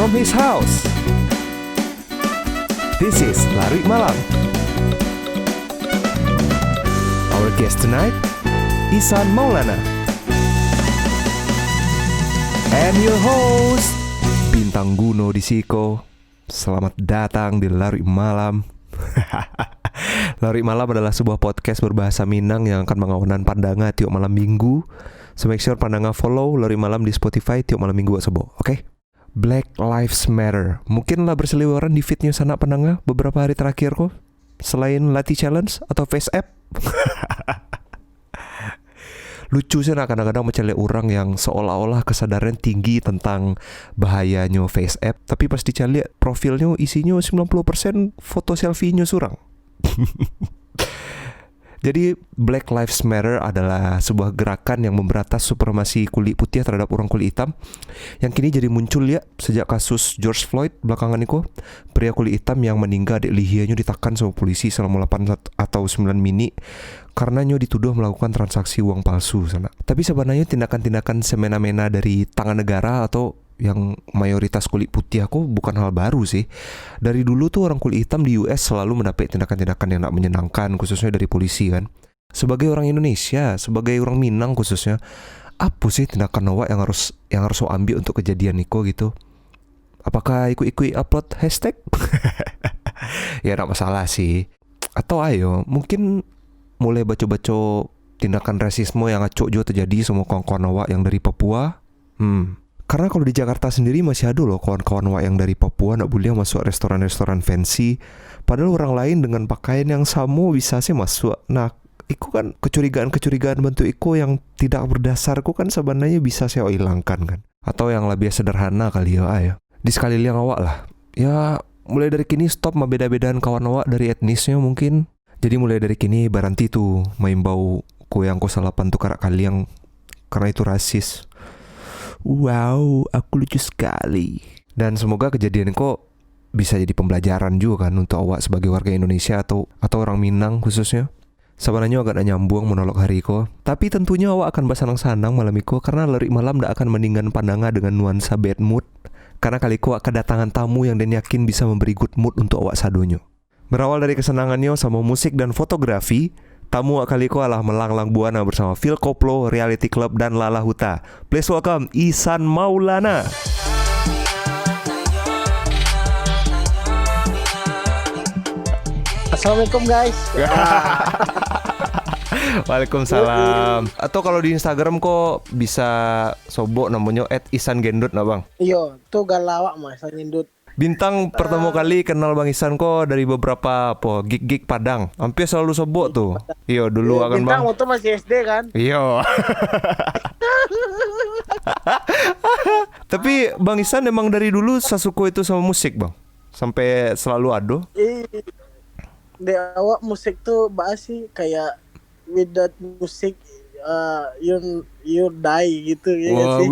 from his house. This is Lari Malam. Our guest tonight, Ihsan Maulana. And your host, Bintang Guno di Siko. Selamat datang di Lari Malam. Lari Malam adalah sebuah podcast berbahasa Minang yang akan mengawanan pandangan tiap malam minggu. So make sure pandangan follow Lari Malam di Spotify tiap malam minggu sebo, oke? Black Lives Matter. Mungkinlah berseliweran di feednya sana pandangan beberapa hari terakhir kok. Selain Lati Challenge atau Face App. Lucu sih kadang-kadang mencari orang yang seolah-olah kesadaran tinggi tentang bahayanya Face App, tapi pas dicari profilnya isinya 90% foto selfie-nya surang. Jadi Black Lives Matter adalah sebuah gerakan yang memberantas supremasi kulit putih terhadap orang kulit hitam, yang kini jadi muncul ya sejak kasus George Floyd belakangan itu. Pria kulit hitam yang meninggal di lehernya ditakan sama polisi selama 8 atau 9 menit karena nyo dituduh melakukan transaksi uang palsu sana. Tapi sebenarnya tindakan-tindakan semena-mena dari tangan negara atau yang mayoritas kulit putih aku bukan hal baru sih. Dari dulu tuh orang kulit hitam di US selalu mendapat tindakan-tindakan yang tak menyenangkan, khususnya dari polisi kan. Sebagai orang Indonesia, sebagai orang Minang khususnya, apa sih tindakan awak yang harus ambil untuk kejadian Niko gitu? Apakah ikut-ikut upload hashtag? Ya tak masalah sih. Atau ayo mungkin mulai baca-baca tindakan rasisme yang acok juga terjadi sama kawan-kawan awak yang dari Papua. Karena kalau di Jakarta sendiri masih ada loh kawan-kawan awak yang dari Papua nak boleh masuk restoran-restoran fancy. Padahal orang lain dengan pakaian yang sama bisa sih masuk. Nah, itu kan kecurigaan bentuk itu yang tidak berdasar itu kan sebenarnya bisa saya hilangkan kan. Atau yang lebih sederhana kali ya ayo. Di sekaliling awak lah. Ya mulai dari kini stop membeda-bedaan kawan awak dari etnisnya mungkin. Jadi mulai dari kini berhenti tuh main bau ku yang ku salapan tuh karak kaliang karena itu rasis. Wow, aku lucu sekali. Dan semoga kejadian kok bisa jadi pembelajaran juga kan untuk awak sebagai warga Indonesia atau orang Minang khususnya. Sebenarnya agak nyambung monolog hari ko. Tapi tentunya awak akan bersanang-sanang malam iko karena Lari Malam tidak akan meninggalkan pandangan dengan nuansa bad mood. Karena kali ko kedatangan tamu yang dan yakin bisa memberi good mood untuk awak sadonyo. Berawal dari kesenangannya sama musik dan fotografi, tamu kali ko adalah melanglang buana bersama Phil Koplo, Reality Club dan Lala Huta. Please welcome Ihsan Maulana. Assalamualaikum guys. Waalaikumsalam. Atau kalau di Instagram kok bisa sobok namanya @ihsangendut nah bang. Iya, tuh galawak mas Gendut. Bintang pertama kali kenal Bang Ihsan kok dari beberapa gig-gig Padang. Hampir selalu sobok tuh. Iya dulu akan Bintang bang. waktu masih SD kan. Iya. Tapi Bang Ihsan emang dari dulu sasuko itu sama musik bang. Sampai selalu ado. Di awal musik tuh bahas sih kayak without musik you die gitu ya sih.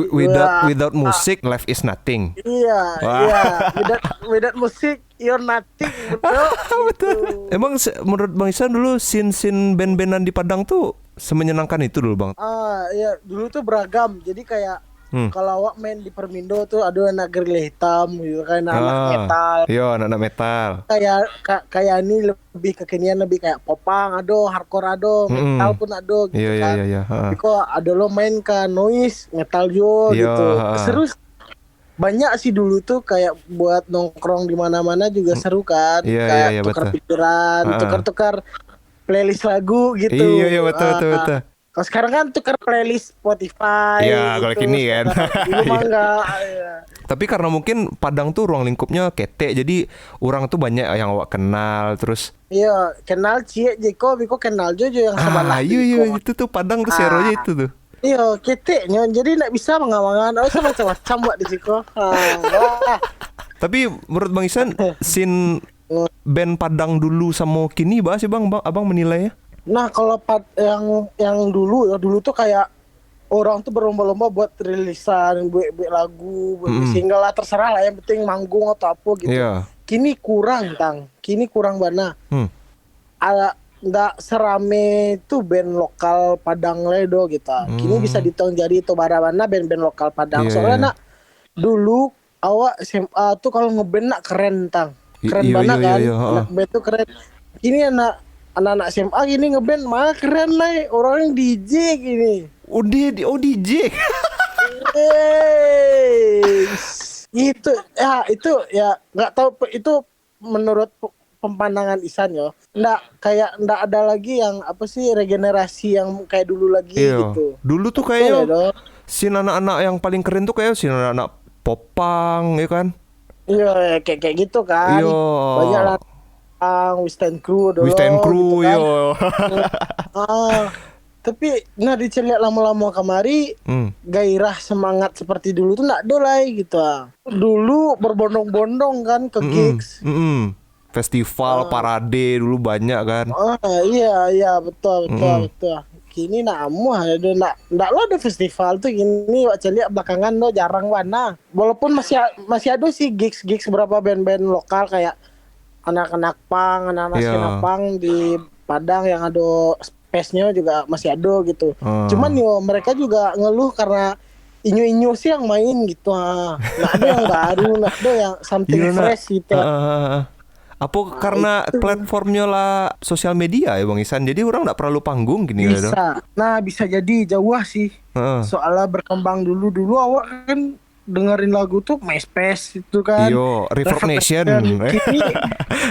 Without music life is nothing. Iya, without musik you're nothing betul. Betul. Emang menurut Bang Ihsan dulu scene band-bandan di Padang tuh semenyenangkan itu dulu bang? Ya dulu tuh beragam. Jadi kayak kalau awak main di Permindo tuh ada anak gerila hitam gitu kan, anak metal. Iya, anak metal. Kayak ini lebih kekinian, lebih kayak popang, hardcore, metal pun ada gitu kan. Iya. Tapi kok ada lo main ke noise, metal juga gitu. Seru. Banyak sih dulu tuh kayak buat nongkrong di mana-mana juga seru kan. Kayak tukar pikiran, tukar playlist lagu gitu. Iya, betul. Kalau sekarang kan tukar playlist Spotify. Iya, kalau kini kan. Dulu mah enggak. Ya. Tapi karena mungkin Padang tuh ruang lingkupnya ketek, jadi orang tuh banyak yang awak kenal terus. Iya, kenal Cie Jeko, Biko kenal Jojo yang sebelah. Iya, itu tuh Padang tuh seronya itu tuh. Iya, keteknya jadi nggak bisa mengawangan. Macam-macam buat di Jeko. Tapi menurut Bang Ihsan, scene band Padang dulu sama kini bahas sih bang, abang menilainya? Nah kalau yang dulu tuh kayak orang tuh berlomba-lomba buat rilisan, buat lagu, buat single lah, terserah lah, yang penting manggung atau apa gitu. Yeah. Kini kurang bana. Nggak serame itu band lokal Padang ledo gitu. Kini bisa dihitung jadi itu bara-bara band-band lokal Padang. Soalnya nak dulu awak SMA tuh kalau ngeband nak keren tang. Keren Iya, banget iya, kan. iya, Anak band tuh keren. Ini anak-anak SMA gini ngeband mah keren lah. Orang DJ gini. Oh DJ. Eh, itu ya nggak tahu itu menurut pemandangan Isan yo. Nggak ada lagi yang apa sih regenerasi yang kayak dulu lagi Iya. gitu. Dulu tuh Betul ya, kayaknya dong? sin anak-anak yang paling keren tuh kayak sin anak-anak popang ya kan. Iya kayak gitu kan. Iya. Banyak lah Western Crew dulu Wistain Crew gitu kan. yo. Ah, tapi diceliat lama-lama kemari gairah semangat seperti dulu tuh nggak dolai gitu ah. Dulu berbondong-bondong kan ke gigs. Festival, parade dulu banyak kan. Iya betul. Kini ada ndak lo ada festival tuh gini wak lihat belakangan lo jarang warna. Walaupun masih ada sih gigs beberapa band-band lokal kayak anak-anak pang, anak-anak skena pang di Padang yang ada space-nya juga masih ada gitu. Cuman mereka juga ngeluh karena inyo-inyo sih yang main gitu. Nggak ada yang baru, nggak ada yang something fresh gitu. Apa karena platformnya lah sosial media ya Bang Isan. Jadi orang nggak perlu panggung gini ya. Bisa jadi jauh sih. Soalnya berkembang dulu awak kan dengerin lagu tuh MySpace itu kan. Yo, Reverb Nation.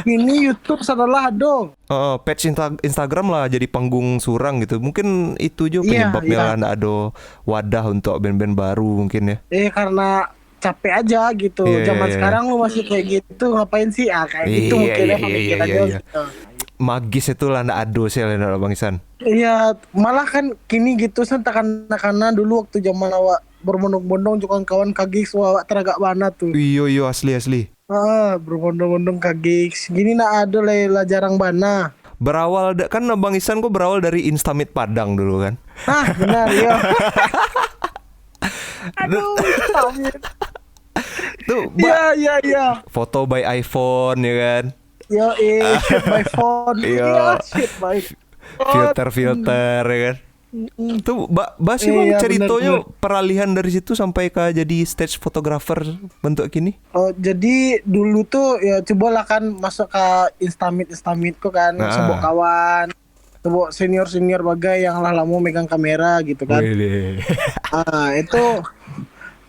Kini YouTube sadalah ada. Page Instagram lah jadi panggung surang gitu. Mungkin itu juga penyebabnya nggak ada wadah untuk band-band baru mungkin ya. Karena capek aja gitu. Zaman sekarang lu masih kayak gitu ngapain sih? Kayak gitu mungkin mikir aja gitu. Magis itu lah ndak ado sih lah Bang Isan. Iya, malah kan kini gitu karena dulu waktu zaman awak berbondong-bondong juga kawan kagis awak teragak bana tuh. Iya asli. Berbondong-bondong kagis. Gini ada lah jarang bana. Berawal kan Bang Isan kok berawal dari Instamit Padang dulu kan? Benar ya. Aduh, tuh iya. Foto by iPhone ya kan. Shoot by phone. Shoot by filter ya kan. Tuh Basi Bang ceritanya bener. Peralihan dari situ sampai ke jadi stage photographer bentuk gini. Jadi dulu tuh ya cobalah kan masuk ke Instamit kok kan sebuah kawan, sebuah senior bagai yang lah lama megang kamera gitu kan. Itu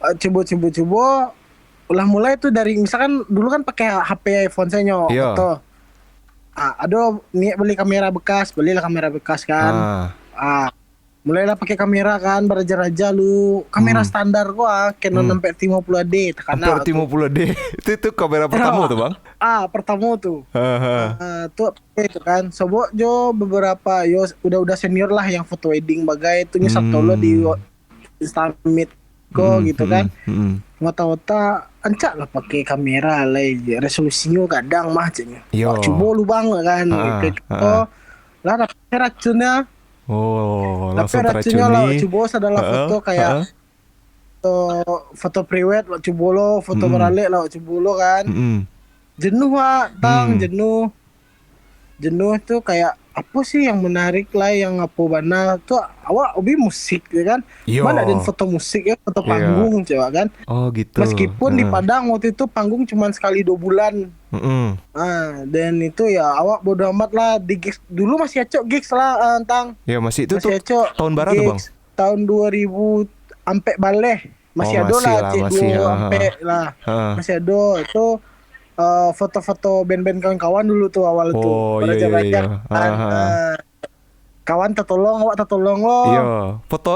coba ulah mulai tuh dari misalkan dulu kan pakai HP iPhone saya foto. Aduh niat belilah kamera bekas kan. Mulailah pakai kamera kan beraja-raja lu. Kamera standar gua Canon 50D tekanan. 50D. Itu kamera pertama tuh, Bang. Pertama tuh. Tuh itu kan. Sobo jo beberapa udah senior lah yang foto wedding bagai itu satu lo di Instamit gitu kan. Mata-mata ancak lah pakai kamera lah resolusinya kadang mah cenya. Coba lu bang kan. Lah tapi racunnya langsung teracuni. Lah coba adalah foto kayak foto prewed lah coba lo, foto beralik lah coba lo kan. Jenuh jenuh tuh kayak apa sih yang menarik lah yang apa bana tuh awak hobi musik ya kan. Mana ada foto musik ya, foto panggung coba kan. Gitu. Meskipun di Padang waktu itu panggung cuma sekali 2 bulan. Dan itu ya awak bodo amat lah di gigs. Dulu masih acok gigs lah tang. Ya masih itu masih tuh tahun berapa tuh Bang? Tahun 2000 sampai baleh. Masih ada lah C2 sampai lah. Masih ada itu foto-foto band-band kawan-kawan dulu tuh awal tuh. Iya. Kawan awak tertolong lo. Iya.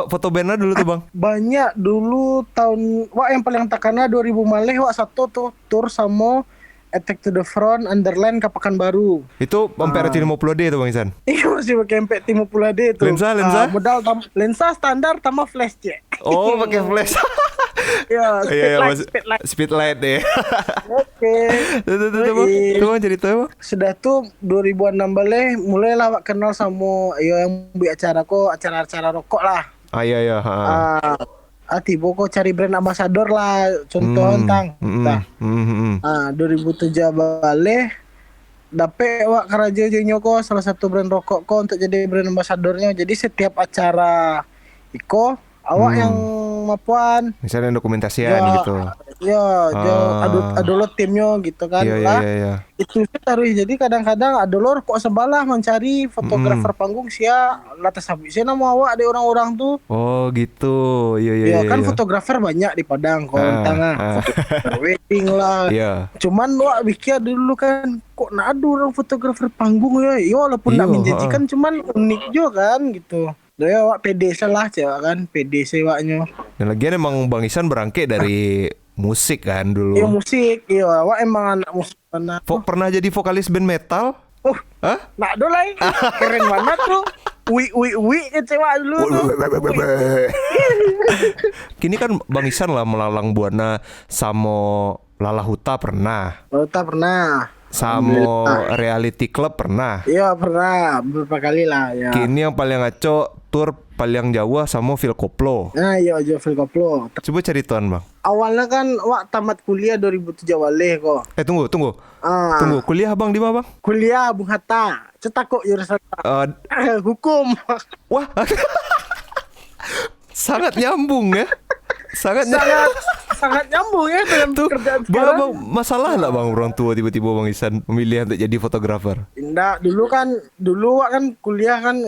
Foto bandnya dulu tuh Bang. Banyak dulu tahun yang paling takana 2000 maleh satu tuh tour sama Attack to the Front, Underland ke Pekanbaru. Itu sampai 50D tuh Bang Isan? Iya masih pakai 50D tuh. Lensa? Modal lensa standar tambah flash cek. Pakai flash. Speed light ya. Oke. Tuh Bang cerita Bang. Sudah tuh 2000-an baleh mulailah kenal sama yang buat acara rokok lah. Iya. Tiba kok cari brand ambassador lah contoh tang. 2007 baleh dapet wak keraja nyoko salah satu brand rokok untuk jadi brand ambassadornya. Jadi setiap acara awak yang mapuan. Misalnya dokumentasian gitu. Ya, adolo timnya gitu kan lah. Iya. Itu sih taruh. Jadi kadang-kadang adolor kok sebalah mencari fotografer panggung sia latas habis nama awak ada orang-orang tuh. Oh gitu. Iya. Ya kan fotografer banyak di Padang kok tengah. Fotografer wedding lah. Iya. Cuman wak bikin dulu kan kok nak ada orang fotografer panggung ya. Ya walaupun tak menjanjikan cuman unik juga kan gitu. Ya wak pede salah cewek kan, pede sewaknya. Dan lagian emang Bang Isan berangke dari musik kan dulu. Iya musik, iya wak emang anak musik mana. Pernah jadi vokalis band metal? Hah? Nak dolai. Keren banget tuh. Wi kecewa dulu tuh. Kini kan Bang Isan lah melalang buana sama Lala Huta pernah. Huta pernah. Samo Reality Club pernah. Iya pernah beberapa kali lah ya. Kini yang paling ngaco tour paling Jawa sama Phil Koplo. Nah iya aja Phil Koplo. Coba cerituan Bang. Awalnya kan wak tamat kuliah 2007 waleh kok. Tunggu. Tunggu, kuliah Bang di mana Bang? Kuliah Bung Hatta. Cetak kok jurusan hukum. Wah. Sangat nyambung ya. Sangat nyambung ya dengan pekerjaan sekarang. Bang, masalah lah Bang orang tua tiba-tiba Bang Isan memilih untuk jadi fotografer? Indah, dulu kan kuliah kan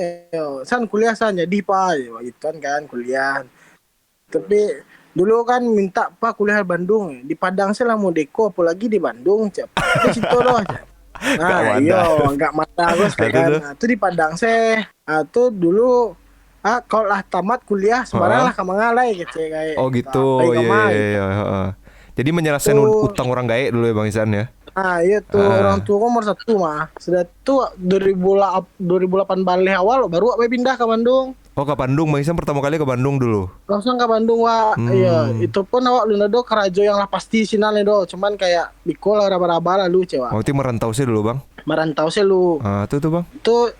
kuliah jadi pak gitu kan kuliah. Tapi dulu kan minta pak kuliah di Bandung, di Padang saya lah mau deko apalagi di Bandung di situ loh. Nah, enggak mata gue kan. Itu di Padang saya. Itu dulu kalau lah tamat kuliah sembarang lah kamangalai gitu kayak. Oh gitu. Iya. Jadi menyelesaikan utang orang gaek dulu ya Bang Isan ya. Iya tuh orang tua nomor 1 mah. Sudah tuh 2008 balik awal baru aku pindah ke Bandung. Oh ke Bandung, Bang Isan pertama kali ke Bandung dulu. Langsung ke Bandung wak. Iya, itu pun awak lu do kerajo yang lah pasti sinal do. Cuman kayak biko lah raba-raba lalu cewek. Oh itu merantau sih dulu Bang. Merantau sih lu. Tuh Bang. Itu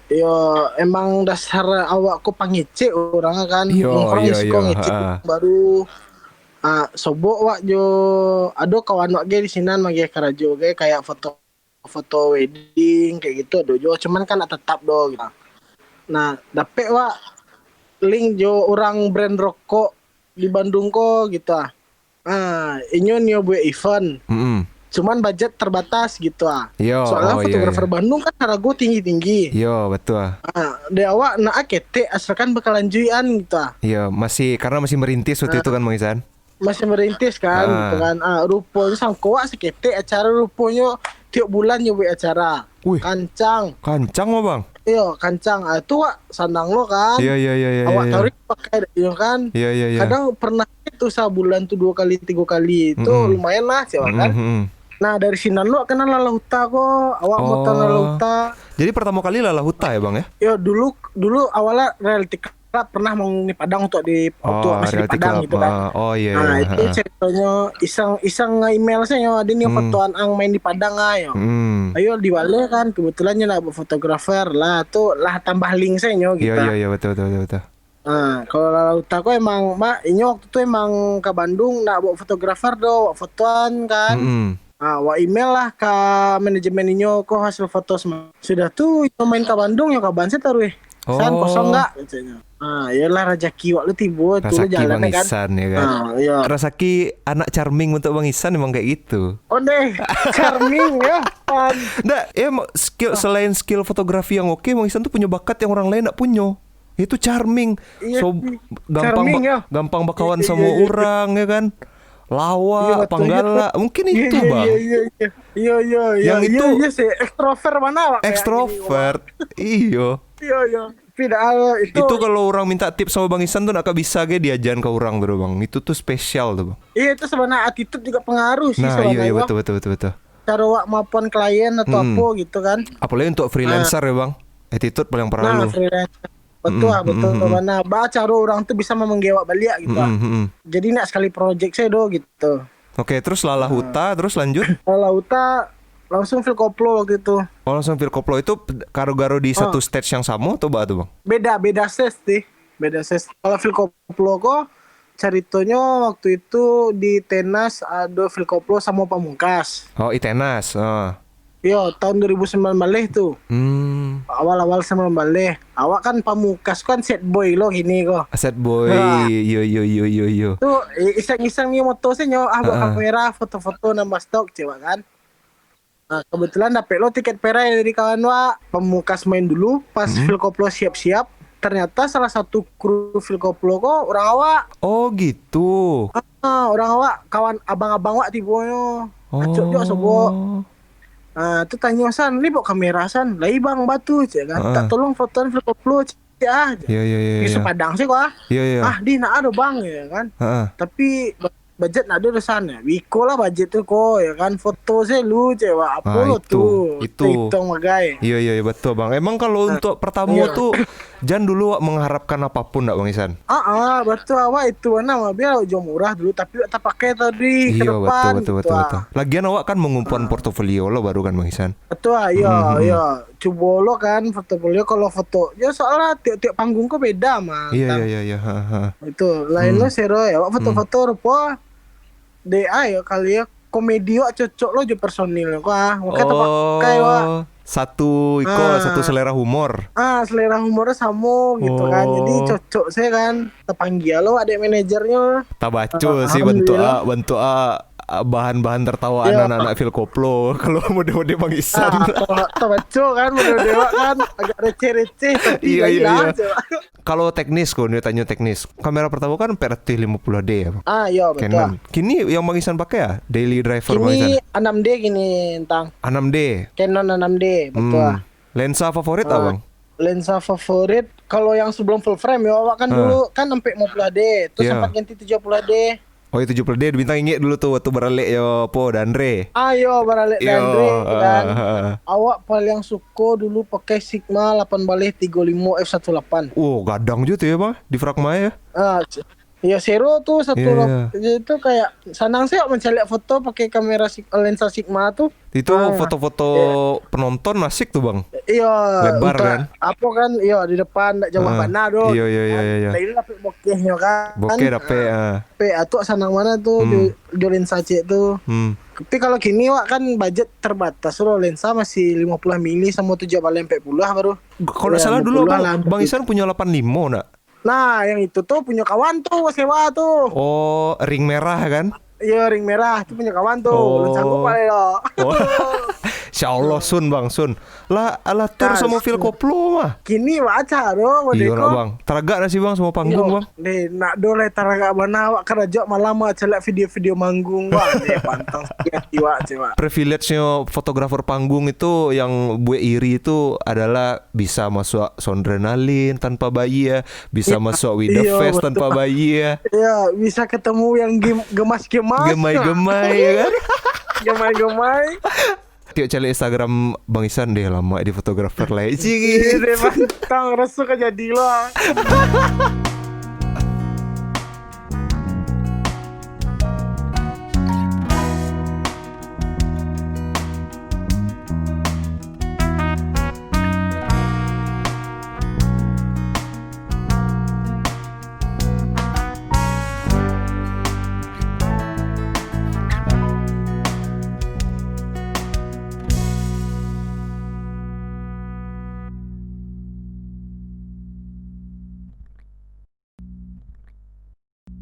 emang dasar awakku pangice orangnya kan. Orang suka ngece baru sobok wak jo ado kawan wak ge di sinan mage karajo ge kayak foto wedding kayak gitu do jo cuman kan tetap do gitu. Nah, dapet wak link jo orang brand rokok di Bandung kok gitu inyo nio buat event. Cuman budget terbatas gitu soalnya fotografer Bandung kan harga tinggi-tinggi. Iya betul. Dia awak kete asalkan bakalan juian gitu. Iya karena masih merintis waktu itu kan Bang Isan. Masih merintis kan gitu kan. Rupanya sangkoa sekete acara rupanya tiap bulan nyoba acara. Wih, kancang mah Bang. Iya kancang itu wak sandang lo kan. Iya. Awak tarik pakai iya kan. Iya. Kadang pernah itu sebulan tuh 2 kali 3 kali itu lumayan lah cewek kan. Nah dari Sinan lu kenal Lala Huta kok. Awak mau kenal Lala Huta. Jadi pertama kali Lala Huta ya Bang ya? Ya dulu awalnya Reality Club pernah mau di Padang untuk di waktu masih di Padang gitu kan. Iya. Nah itu ceritanya iseng email saya ada nih fotoan ang main di Padang ayo. Ayo diwale kan kebetulannya nak fotografer lah tuh lah tambah link saya gitu. Iya betul. Nah, kalau Lala Huta kok emang ini waktu itu emang ke Bandung nak bawa fotografer do fotoan kan. Wa email lah ke manajemen inyo kok hasil foto semua. Sudah tuh main ke Bandung ya kaban saya taruh San kosong enggak katanya. Iyalah rezeki wak lu tiba tuh jalan kan. Isan ya kan. Iya. Rezeki anak charming untuk Bang Isan emang kayak gitu. Oh deh, charming ya. Nggak, selain skill fotografi yang oke, Bang Isan tuh punya bakat yang orang lain enggak punya. Itu charming. Iya, gampang bakawan sama orang ya kan. Lawa, panggala, mungkin itu Bang. Iya. Yang itu sih ekstrovert mana? Ekstrovert, iya. Itu kalau orang minta tips sama Bang Isan tuh nak bisa diajarin ke orang tuh Bang. Itu tuh spesial tuh Bang. Iya itu sebenarnya attitude juga pengaruh sih. Nah iya betul. Cara wak maupun klien atau apa gitu kan. Apalagi untuk freelancer ya Bang. Attitude paling perlu. Freelancer. Betul. Mana baca orang tuh bisa menggewak balik gitu. Jadi nak sekali project saya do gitu. Oke, terus Lala Huta terus lanjut. Lala Huta langsung Phil Koplo waktu itu. Oh langsung Phil Koplo itu garo-garo di satu stage yang sama atau tuh Bang? Beda stage sih. Beda stage. Kalau Phil Koplo kok ceritanya waktu itu di Tenas ada Phil Koplo sama Pamungkas. Oh, Itenas. Yo, tahun 2009 balik tuh. Awal-awal sama balik. Awak kan Pamungkas kan set boy lo gini kok. Set boy. Yo. Tuh iseng-iseng nih moto saya nyawa bawa kamera foto-foto nambah stok cewek kan. Nah, kebetulan dapet lo tiket pera dari kawan wa. Pamungkas main dulu pas Phil Koplo siap-siap. Ternyata salah satu kru Phil Koplo kok orang awak. Oh gitu. Orang awak kawan abang-abang wak tibonya. Acok juga sobo. Tu tanya San, ni bawa kamera San. Lah bang batu cik kan. Tak tolong fotoan Phil Koplo cik ah. Iya. Sepadang sih kok. Iya. Di nak ada bang ya kan. Tapi budget nak ada sana. Wiko lah budget tu kok ya kan. Foto saya lu cewek apa lo tuh. Itu. Hitung magai. Iya betul bang. Emang kalau untuk pertama tuh jangan dulu wak mengharapkan apapun nak Bang Isan. Betul awak itu mana biar jual murah dulu tapi tak pakai tadi ke depan. Betul. Lagian awak kan mengumpulkan portofolio lo baru kan Bang Isan. Betul iya. Coba lo kan portofolio kalau foto. Ya soalnya tiap panggung kok beda mah. Iya. Itu lain lo sero ya. Awak foto-foto rupa DA ya kali ya komedi wak cocok lo je personil kok makanya terpakai wak satu selera humor. Selera humornya sama gitu kan. Jadi cocok saya kan terpanggil lo ada manajernya. Tabaco sih bentuk bahan-bahan tertawa anak-anak Phil Koplo kalau mode-mode Bang Isan. Tabaco kan mode kan agak receh-receh tapi iya. Kalau teknis kok nih tanya teknis. Kamera pertama kan PRT 50D ya. Iya betul. Canon. Kini yang Bang Isan pakai ya? Daily driver Bang Isan. Ini 6D gini tentang. 6D. Canon 6D betul. Lensa favorit apa Bang? Lensa favorit kalau yang sebelum full frame ya awak kan dulu kan sampai 50D terus sempat ganti 70D. Oh itu 70D bintang inget dulu tuh waktu beralek yo po Dandre. Beralek Dandre kan. Awak paling suka dulu pakai Sigma 8 balik 35 f1.8. Gadang juga tuh ya Bang di Fragma ya. Zero tuh itu kayak senang sih mencari foto pakai kamera lensa Sigma tuh. Itu foto-foto penonton asik tuh Bang. Lebar kan. Apa kan di depan nak jauh mana doh. Iya. Ini dapet bokehnya kan. Bokeh dapet tuh senang mana tuh di lensa cek tuh. Tapi kalau gini wak kan budget terbatas loh lensa masih 50 mili sama 7 balik 40 baru. Kalau salah dulu Bang Isan punya 85 nak. Nah yang itu tuh punya kawan tuh sewa tuh. Ring merah kan? Iya ring merah itu punya kawan tuh. Lu sanggup kali lo. Insya Allah Sun Bang Sun. Lah tur sama Phil Koplo mah. Kini baca doh. Iya nak Bang. Teraga sih Bang sama panggung Bang. Nak dole teraga mana awak kerja malam mah celak video-video manggung Bang. Pantang jiwa. Privilege-nya fotografer panggung itu yang gue iri itu adalah bisa masuk Sondrenalin tanpa bayi ya, bisa masuk With The Fest tanpa bayi ya. Iya, bisa ketemu yang gemas-gemas. Gemai-gemai ya kan. Gemai-gemai. Tiap cari Instagram Bang Isan deh lama di fotografer lain. Ini mantang, resu kan jadi lah.